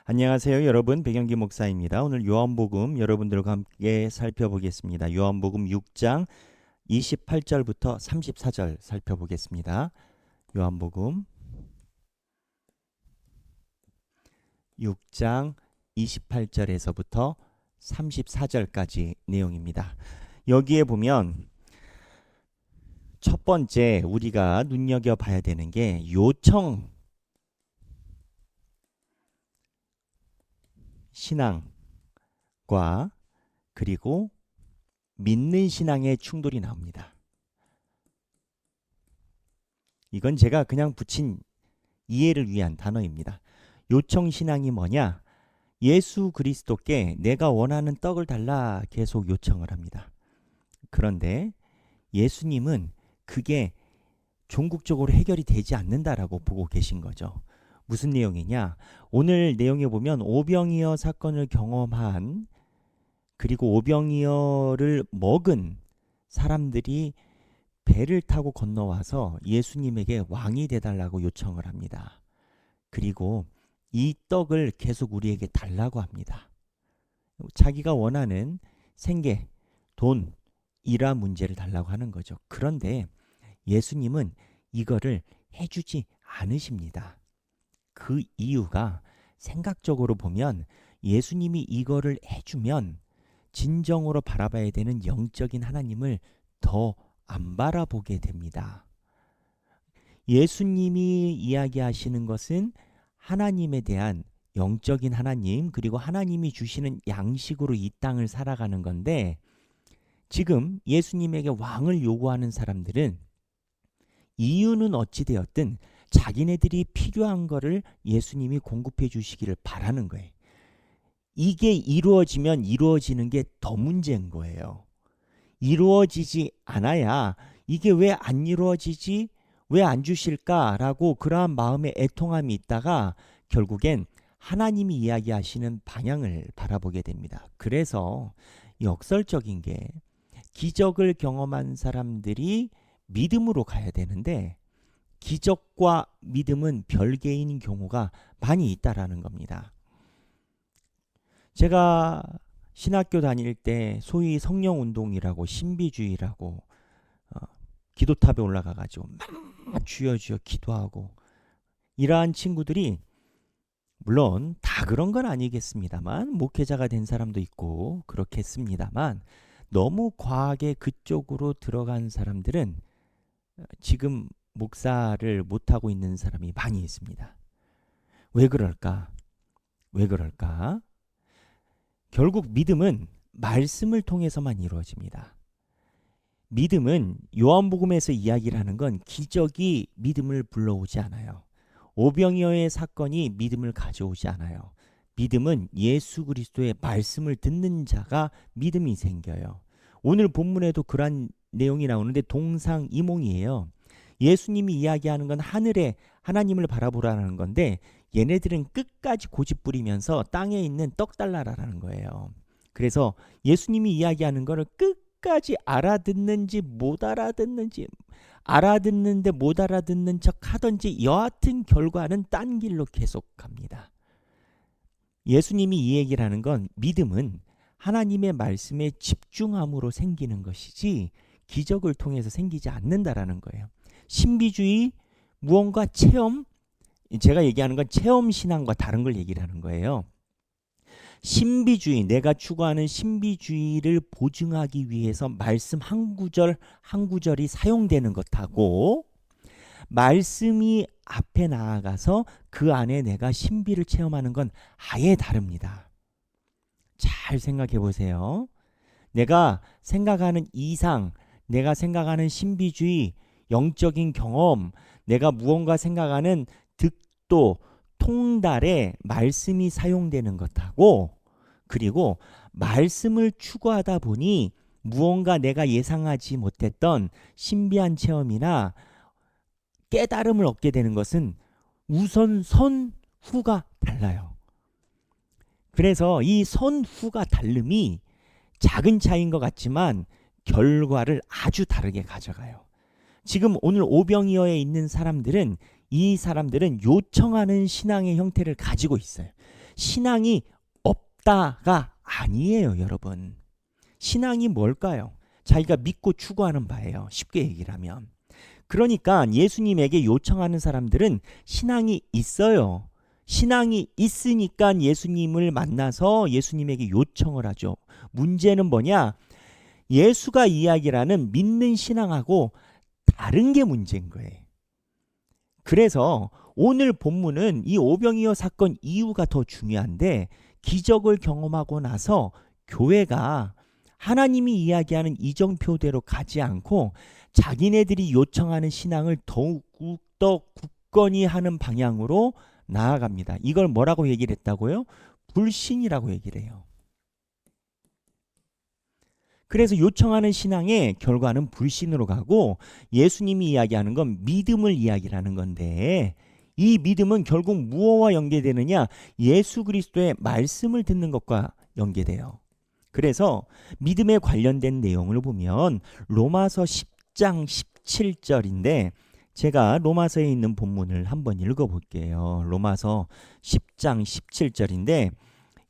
안녕하세요, 여러분. 백영기 목사입니다. 오늘 요한복음 여러분들과 함께 살펴보겠습니다. 요한복음 6장 28절부터 34절 살펴보겠습니다. 요한복음 6장 28절에서부터 34절까지 내용입니다. 여기에 보면 첫 번째 우리가 눈여겨봐야 되는 게 요청 신앙과 그리고 믿는 신앙의 충돌이 나옵니다. 이건 제가 그냥 붙인 이해를 위한 단어입니다. 요청 신앙이 뭐냐? 예수 그리스도께 내가 원하는 떡을 달라 계속 요청을 합니다. 그런데 예수님은 그게 종국적으로 해결이 되지 않는다라고 보고 계신 거죠. 무슨 내용이냐? 오늘 내용에 보면 오병이어 사건을 경험한 그리고 오병이어를 먹은 사람들이 배를 타고 건너와서 예수님에게 왕이 되달라고 요청을 합니다. 그리고 이 떡을 계속 우리에게 달라고 합니다. 자기가 원하는 생계, 돈, 일화 문제를 달라고 하는 거죠. 그런데 예수님은 이거를 해주지 않으십니다. 그 이유가 생각적으로 보면 예수님이 이거를 해주면 진정으로 바라봐야 되는 영적인 하나님을 더 안 바라보게 됩니다. 예수님이 이야기하시는 것은 하나님에 대한 영적인 하나님 그리고 하나님이 주시는 양식으로 이 땅을 살아가는 건데 지금 예수님에게 왕을 요구하는 사람들은 이유는 어찌되었든 자기네들이 필요한 거를 예수님이 공급해 주시기를 바라는 거예요. 이게 이루어지면 이루어지는 게 더 문제인 거예요. 이루어지지 않아야 이게 왜 안 이루어지지? 왜 안 주실까라고 그러한 마음의 애통함이 있다가 결국엔 하나님이 이야기하시는 방향을 바라보게 됩니다. 그래서 역설적인 게 기적을 경험한 사람들이 믿음으로 가야 되는데 기적과 믿음은 별개인 경우가 많이 있다라는 겁니다. 제가 신학교 다닐 때 소위 성령운동이라고 신비주의라고 기도탑에 올라가가지고 막 주여 주여 기도하고 이러한 친구들이 물론 다 그런 건 아니겠습니다만 목회자가 된 사람도 있고 그렇겠습니다만 너무 과하게 그쪽으로 들어간 사람들은 지금 목사를 못하고 있는 사람이 많이 있습니다. 왜 그럴까? 왜 그럴까? 결국 믿음은 말씀을 통해서만 이루어집니다. 믿음은 요한복음에서 이야기를 하는 건 기적이 믿음을 불러오지 않아요. 오병이어의 사건이 믿음을 가져오지 않아요. 믿음은 예수 그리스도의 말씀을 듣는 자가 믿음이 생겨요. 오늘 본문에도 그런 내용이 나오는데 동상이몽이에요. 예수님이 이야기하는 건 하늘에 하나님을 바라보라는 건데 얘네들은 끝까지 고집 부리면서 땅에 있는 떡 달라라는 거예요. 그래서 예수님이 이야기하는 거를 끝까지 알아듣는지 못 알아듣는지 알아듣는데 못 알아듣는 척 하든지 여하튼 결과는 딴 길로 계속 갑니다. 예수님이 이 얘기를 하는 건 믿음은 하나님의 말씀에 집중함으로 생기는 것이지 기적을 통해서 생기지 않는다라는 거예요. 신비주의, 무언가 체험, 제가 얘기하는 건 체험 신앙과 다른 걸 얘기를 하는 거예요. 신비주의, 내가 추구하는 신비주의를 보증하기 위해서 말씀 한 구절 한 구절이 사용되는 것하고 말씀이 앞에 나아가서 그 안에 내가 신비를 체험하는 건 아예 다릅니다. 잘 생각해 보세요. 내가 생각하는 이상, 내가 생각하는 신비주의, 영적인 경험, 내가 무언가 생각하는 득도, 통달에 말씀이 사용되는 것하고 그리고 말씀을 추구하다 보니 무언가 내가 예상하지 못했던 신비한 체험이나 깨달음을 얻게 되는 것은 우선 선후가 달라요. 그래서 이 선후가 다름이 작은 차이인 것 같지만 결과를 아주 다르게 가져가요. 지금 오늘 오병이어에 있는 사람들은 이 사람들은 요청하는 신앙의 형태를 가지고 있어요. 신앙이 없다가 아니에요, 여러분. 신앙이 뭘까요? 자기가 믿고 추구하는 바예요. 쉽게 얘기를 하면. 그러니까 예수님에게 요청하는 사람들은 신앙이 있어요. 신앙이 있으니까 예수님을 만나서 예수님에게 요청을 하죠. 문제는 뭐냐? 예수가 이야기라는 믿는 신앙하고 다른 게 문제인 거예요. 그래서 오늘 본문은 이 오병이어 사건 이유가 더 중요한데, 기적을 경험하고 나서 교회가 하나님이 이야기하는 이정표대로 가지 않고 자기네들이 요청하는 신앙을 더욱 더 굳건히 하는 방향으로 나아갑니다. 이걸 뭐라고 얘기를 했다고요? 불신이라고 얘기를 해요. 그래서 요청하는 신앙의 결과는 불신으로 가고, 예수님이 이야기하는 건 믿음을 이야기하는 건데, 이 믿음은 결국 무엇과 연계되느냐? 예수 그리스도의 말씀을 듣는 것과 연계돼요. 그래서 믿음에 관련된 내용을 보면 로마서 10장 17절인데, 제가 로마서에 있는 본문을 한번 읽어볼게요. 로마서 10장 17절인데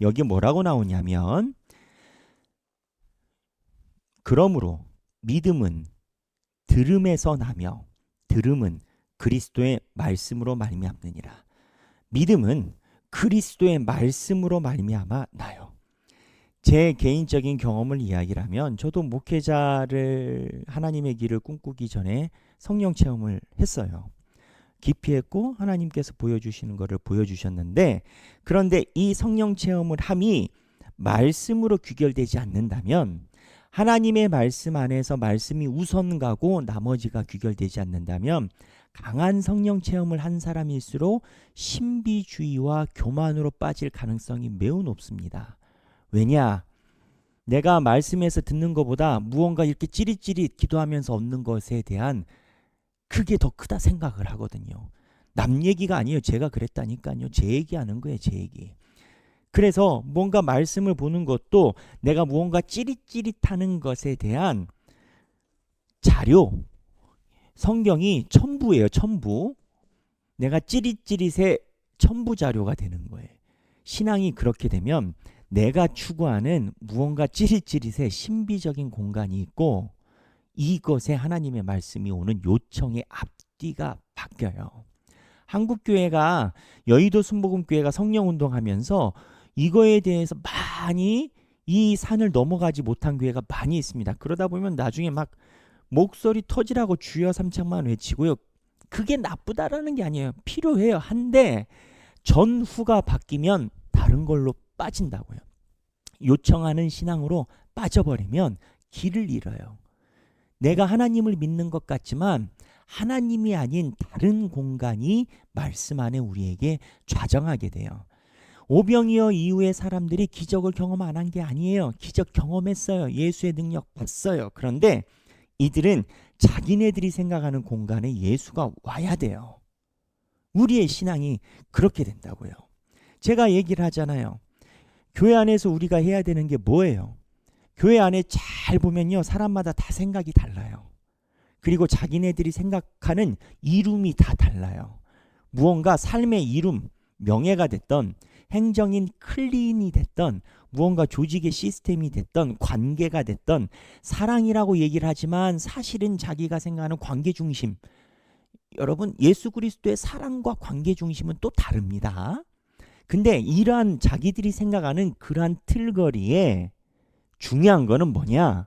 여기 뭐라고 나오냐면, 그러므로 믿음은 들음에서 나며 들음은 그리스도의 말씀으로 말미암느니라. 믿음은 그리스도의 말씀으로 말미암아 나요. 제 개인적인 경험을 이야기를 하면, 저도 목회자를 하나님의 길을 꿈꾸기 전에 성령 체험을 했어요. 깊이 했고 하나님께서 보여주시는 것을 보여주셨는데, 그런데 이 성령 체험을 함이 말씀으로 귀결되지 않는다면, 하나님의 말씀 안에서 말씀이 우선 가고 나머지가 귀결되지 않는다면, 강한 성령 체험을 한 사람일수록 신비주의와 교만으로 빠질 가능성이 매우 높습니다. 왜냐? 내가 말씀에서 듣는 것보다 무언가 이렇게 찌릿찌릿 기도하면서 얻는 것에 대한 그게 더 크다 생각을 하거든요. 남 얘기가 아니에요. 제가 그랬다니까요. 제 얘기하는 거예요. 제 얘기. 그래서 뭔가 말씀을 보는 것도 내가 무언가 찌릿찌릿하는 것에 대한 자료, 성경이 첨부예요. 첨부. 내가 찌릿찌릿의 첨부 자료가 되는 거예요. 신앙이 그렇게 되면 내가 추구하는 무언가 찌릿찌릿의 신비적인 공간이 있고, 이것에 하나님의 말씀이 오는 요청의 앞뒤가 바뀌어요. 한국교회가, 여의도 순복음교회가 성령운동하면서 이거에 대해서 많이 이 산을 넘어가지 못한 교회가 많이 있습니다. 그러다 보면 나중에 막 목소리 터지라고 주여 삼창만 외치고요. 그게 나쁘다라는 게 아니에요. 필요해요. 한데 전후가 바뀌면 다른 걸로 빠진다고요. 요청하는 신앙으로 빠져버리면 길을 잃어요. 내가 하나님을 믿는 것 같지만 하나님이 아닌 다른 공간이 말씀 안에 우리에게 좌정하게 돼요. 오병이어 이후의 사람들이 기적을 경험 안 한 게 아니에요. 기적 경험했어요. 예수의 능력 봤어요. 그런데 이들은 자기네들이 생각하는 공간에 예수가 와야 돼요. 우리의 신앙이 그렇게 된다고요. 제가 얘기를 하잖아요. 교회 안에서 우리가 해야 되는 게 뭐예요? 교회 안에 잘 보면요, 사람마다 다 생각이 달라요. 그리고 자기네들이 생각하는 이름이 다 달라요. 무언가 삶의 이름, 명예가 됐던, 행정인 클린이 됐던, 무언가 조직의 시스템이 됐던, 관계가 됐던, 사랑이라고 얘기를 하지만 사실은 자기가 생각하는 관계 중심. 여러분, 예수 그리스도의 사랑과 관계 중심은 또 다릅니다. 근데 이러한 자기들이 생각하는 그러한 틀거리에 중요한 거는 뭐냐?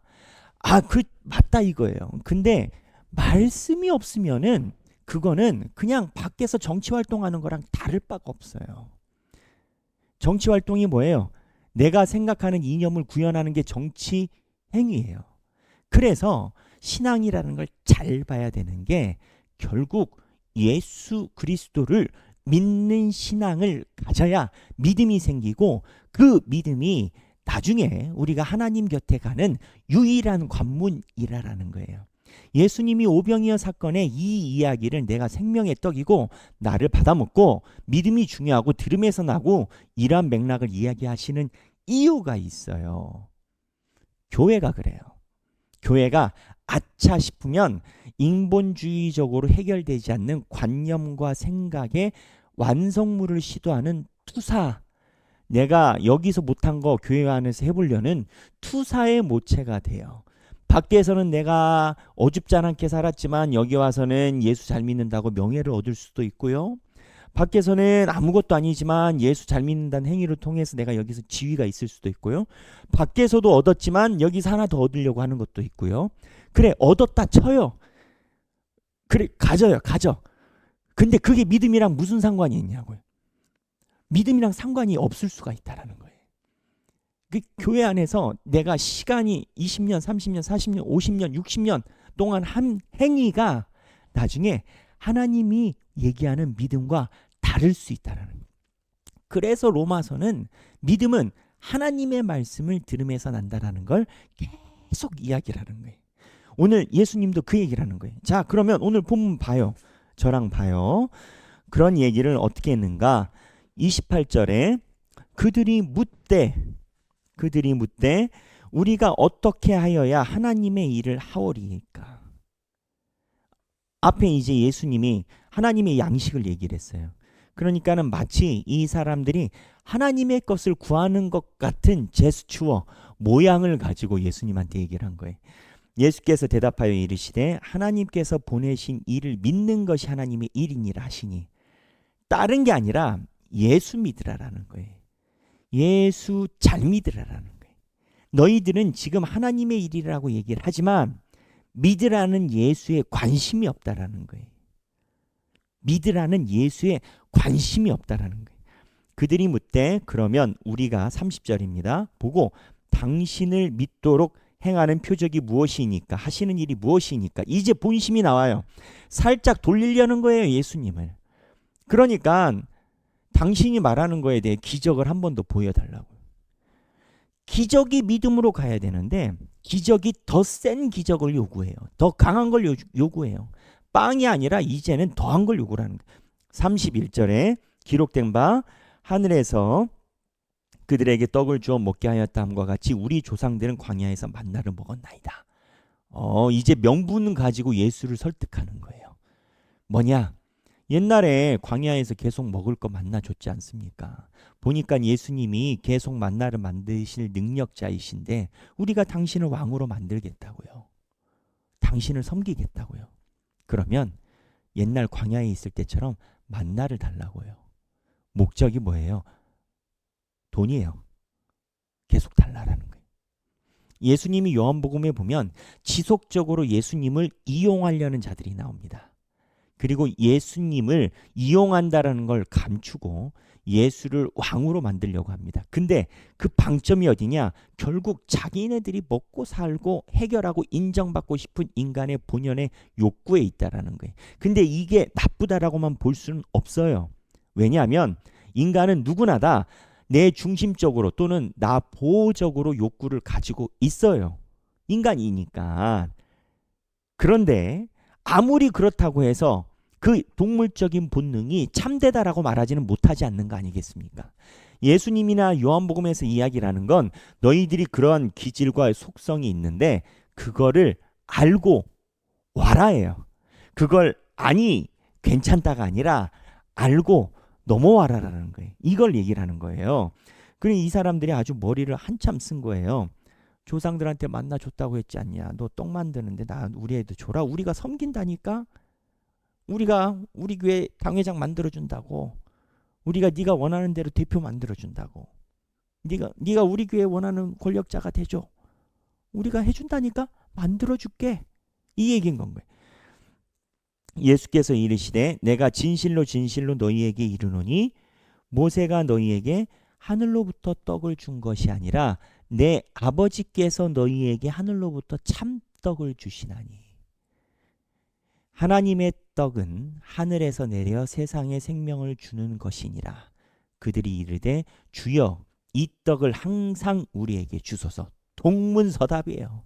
맞다 이거예요. 근데 말씀이 없으면은 그거는 그냥 밖에서 정치 활동하는 거랑 다를 바가 없어요. 정치 활동이 뭐예요? 내가 생각하는 이념을 구현하는 게 정치 행위예요. 그래서 신앙이라는 걸 잘 봐야 되는 게, 결국 예수 그리스도를 믿는 신앙을 가져야 믿음이 생기고, 그 믿음이 나중에 우리가 하나님 곁에 가는 유일한 관문이라는 거예요. 예수님이 오병이어 사건의 이 이야기를 내가 생명의 떡이고 나를 받아먹고 믿음이 중요하고 들음에서 나고 이러한 맥락을 이야기하시는 이유가 있어요. 교회가 그래요. 교회가 아차 싶으면 인본주의적으로 해결되지 않는 관념과 생각의 완성물을 시도하는 투사, 내가 여기서 못한 거 교회 안에서 해보려는 투사의 모체가 돼요. 밖에서는 내가 어줍잖게 살았지만 여기 와서는 예수 잘 믿는다고 명예를 얻을 수도 있고요. 밖에서는 아무것도 아니지만 예수 잘 믿는다는 행위를 통해서 내가 여기서 지위가 있을 수도 있고요. 밖에서도 얻었지만 여기서 하나 더 얻으려고 하는 것도 있고요. 그래, 얻었다 쳐요. 그래, 가져. 근데 그게 믿음이랑 무슨 상관이 있냐고요. 믿음이랑 상관이 없을 수가 있다라는 거예요. 그 교회 안에서 내가 시간이 20년, 30년, 40년, 50년, 60년 동안 한 행위가 나중에 하나님이 얘기하는 믿음과 다를 수 있다라는 거예요. 그래서 로마서는 믿음은 하나님의 말씀을 들음에서 난다라는 걸 계속 이야기를 하는 거예요. 오늘 예수님도 그 얘기를 하는 거예요. 자, 그러면 오늘 본문 봐요. 저랑 봐요. 그런 얘기를 어떻게 했는가? 28절에 그들이 묻되 우리가 어떻게 하여야 하나님의 일을 하오리까? 앞에 이제 예수님이 하나님의 양식을 얘기를 했어요. 그러니까는 마치 이 사람들이 하나님의 것을 구하는 것 같은 제스처, 모양을 가지고 예수님한테 얘기를 한 거예요. 예수께서 대답하여 이르시되 하나님께서 보내신 일을 믿는 것이 하나님의 일이니라 하시니, 다른 게 아니라 예수 믿으라라는 거예요. 예수 잘 믿으라라는 거예요. 너희들은 지금 하나님의 일이라고 얘기를 하지만 믿으라는 예수에 관심이 없다라는 거예요. 믿으라는 예수에 관심이 없다라는 거예요. 그들이 묻되 그러면 우리가 30절입니다. 보고 당신을 믿도록 행하는 표적이 무엇이니까, 하시는 일이 무엇이니까. 이제 본심이 나와요. 살짝 돌리려는 거예요, 예수님을. 그러니까 당신이 말하는 거에 대해 기적을 한 번 더 보여달라고. 기적이 믿음으로 가야 되는데 기적이 더 센 기적을 요구해요. 더 강한 걸 요구해요. 빵이 아니라 이제는 더한 걸 요구하는 거예요. 31절에 기록된 바 하늘에서 그들에게 떡을 주어 먹게 하였다함과 같이 우리 조상들은 광야에서 만나를 먹었나이다. 이제 명분을 가지고 예수를 설득하는 거예요. 뭐냐? 옛날에 광야에서 계속 먹을 거 만나 줬지 않습니까? 보니까 예수님이 계속 만나를 만드실 능력자이신데 우리가 당신을 왕으로 만들겠다고요. 당신을 섬기겠다고요. 그러면 옛날 광야에 있을 때처럼 만나를 달라고요. 목적이 뭐예요? 돈이에요. 계속 달라라는 거예요. 예수님이 요한복음에 보면 지속적으로 예수님을 이용하려는 자들이 나옵니다. 그리고 예수님을 이용한다라는 걸 감추고 예수를 왕으로 만들려고 합니다. 근데 그 방점이 어디냐? 결국 자기네들이 먹고 살고 해결하고 인정받고 싶은 인간의 본연의 욕구에 있다라는 거예요. 근데 이게 나쁘다라고만 볼 수는 없어요. 왜냐하면 인간은 누구나 다 내 중심적으로 또는 나 보호적으로 욕구를 가지고 있어요. 인간이니까. 그런데 아무리 그렇다고 해서 그 동물적인 본능이 참되다라고 말하지는 못하지 않는 거 아니겠습니까? 예수님이나 요한복음에서 이야기를 하는 건 너희들이 그런 기질과 속성이 있는데 그거를 알고 와라예요. 그걸 아니 괜찮다가 아니라 알고 넘어와라라는 거예요. 이걸 얘기를 하는 거예요. 그러니 이 사람들이 아주 머리를 한참 쓴 거예요. 조상들한테 만나 줬다고 했지 않냐. 너 떡 만드는데 우리 애도 줘라. 우리가 섬긴다니까. 우리가 우리 교회 당회장 만들어준다고. 우리가 네가 원하는 대로 대표 만들어준다고. 네가 우리 교회 원하는 권력자가 되죠. 우리가 해준다니까. 만들어줄게. 이 얘기인 건 거예요. 예수께서 이르시되 내가 진실로 진실로 너희에게 이르노니 모세가 너희에게 하늘로부터 떡을 준 것이 아니라 내 아버지께서 너희에게 하늘로부터 참떡을 주시나니. 하나님의 떡은 하늘에서 내려 세상에 생명을 주는 것이니라. 그들이 이르되 주여 이 떡을 항상 우리에게 주소서. 동문서답이에요.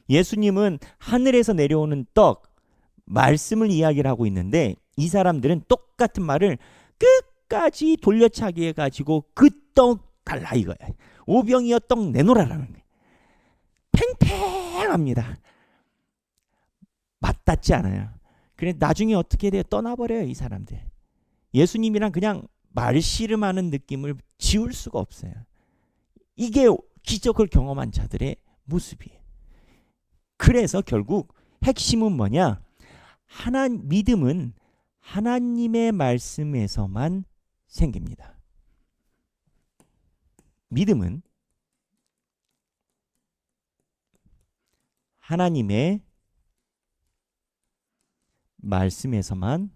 예수님은 하늘에서 내려오는 떡, 말씀을 이야기를 하고 있는데 이 사람들은 똑같은 말을 끝까지 돌려차기 해가지고 그 떡 달라 이거야. 오병이어 떡 내놓으라라는 거야. 팽팽합니다. 맞닿지 않아요. 그래 나중에 어떻게 돼요? 떠나버려요 이 사람들. 예수님이랑 그냥 말씨름하는 느낌을 지울 수가 없어요. 이게 기적을 경험한 자들의 모습이에요. 그래서 결국 핵심은 뭐냐? 믿음은 하나님의 말씀에서만 생깁니다. 믿음은 하나님의 말씀에서만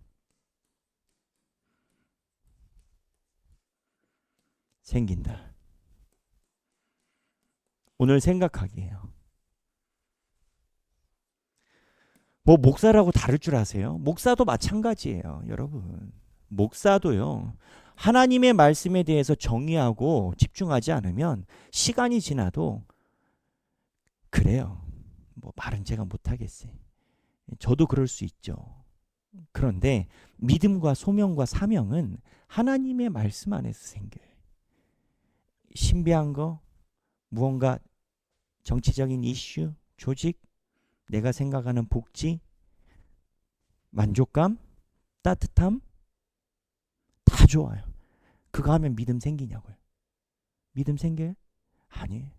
생긴다. 오늘 생각하기예요. 뭐 목사라고 다를 줄 아세요? 목사도 마찬가지예요, 여러분. 목사도요. 하나님의 말씀에 대해서 정의하고 집중하지 않으면 시간이 지나도 그래요. 뭐 말은 제가 못하겠어요. 저도 그럴 수 있죠. 그런데 믿음과 소명과 사명은 하나님의 말씀 안에서 생겨요. 신비한 거, 무언가 정치적인 이슈, 조직, 내가 생각하는 복지, 만족감, 따뜻함 다 좋아요. 그거 하면 믿음 생기냐고요. 믿음 생겨요? 아니에요.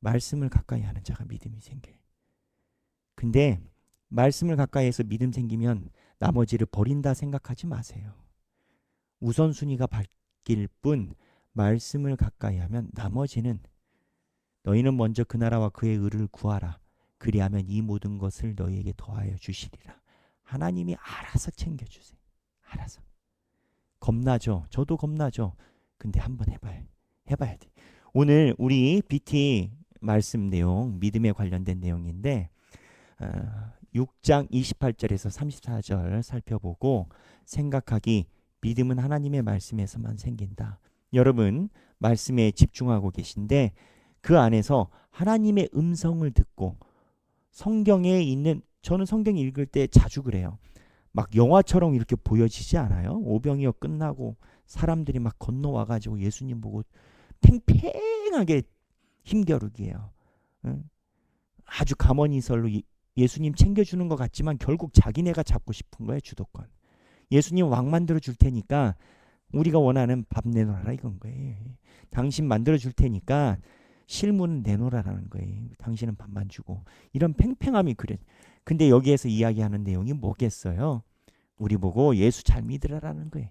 말씀을 가까이 하는 자가 믿음이 생겨요. 근데 말씀을 가까이 해서 믿음 생기면 나머지를 버린다 생각하지 마세요. 우선순위가 바뀔 뿐 말씀을 가까이 하면 나머지는 너희는 먼저 그 나라와 그의 의를 구하라. 그리하면 이 모든 것을 너희에게 더하여 주시리라. 하나님이 알아서 챙겨주세요. 알아서. 겁나죠? 저도 겁나죠? 근데 한번 해봐야 돼. 오늘 우리 BT 말씀 내용, 믿음에 관련된 내용인데 6장 28절에서 34절 살펴보고 생각하기, 믿음은 하나님의 말씀에서만 생긴다. 여러분 말씀에 집중하고 계신데 그 안에서 하나님의 음성을 듣고 성경에 있는, 저는 성경 읽을 때 자주 그래요. 막 영화처럼 이렇게 보여지지 않아요? 오병이어 끝나고 사람들이 막 건너와가지고 예수님 보고 팽팽하게 힘겨루기예요. 응? 아주 가머니설로 예수님 챙겨주는 것 같지만 결국 자기네가 잡고 싶은 거예요. 주도권. 예수님 왕 만들어 줄 테니까 우리가 원하는 밥 내놓으라 이건 거예요. 당신 만들어 줄 테니까 실물은 내놓으라는 거예요. 당신은 밥만 주고. 이런 팽팽함이 그래. 근데 여기에서 이야기하는 내용이 뭐겠어요? 우리 보고 예수 잘 믿으라라는 거예요.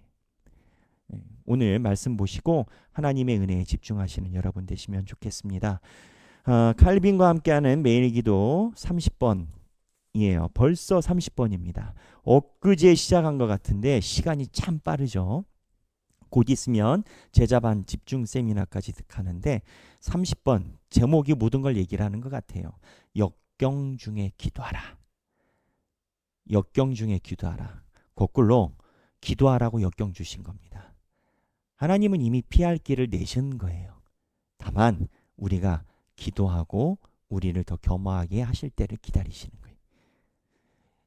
오늘 말씀 보시고 하나님의 은혜에 집중하시는 여러분 되시면 좋겠습니다. 칼빈과 함께하는 매일 기도 30번이에요. 벌써 30번입니다. 엊그제 시작한 것 같은데 시간이 참 빠르죠. 곧 있으면 제자반 집중 세미나까지 하는데 30번 제목이 모든 걸 얘기를 하는 것 같아요. 역경 중에 기도하라. 역경 중에 기도하라. 거꾸로 기도하라고 역경 주신 겁니다. 하나님은 이미 피할 길을 내신 거예요. 다만 우리가 기도하고 우리를 더 겸허하게 하실 때를 기다리시는 거예요.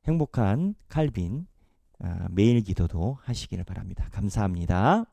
행복한 칼빈 매일 기도도 하시기를 바랍니다. 감사합니다.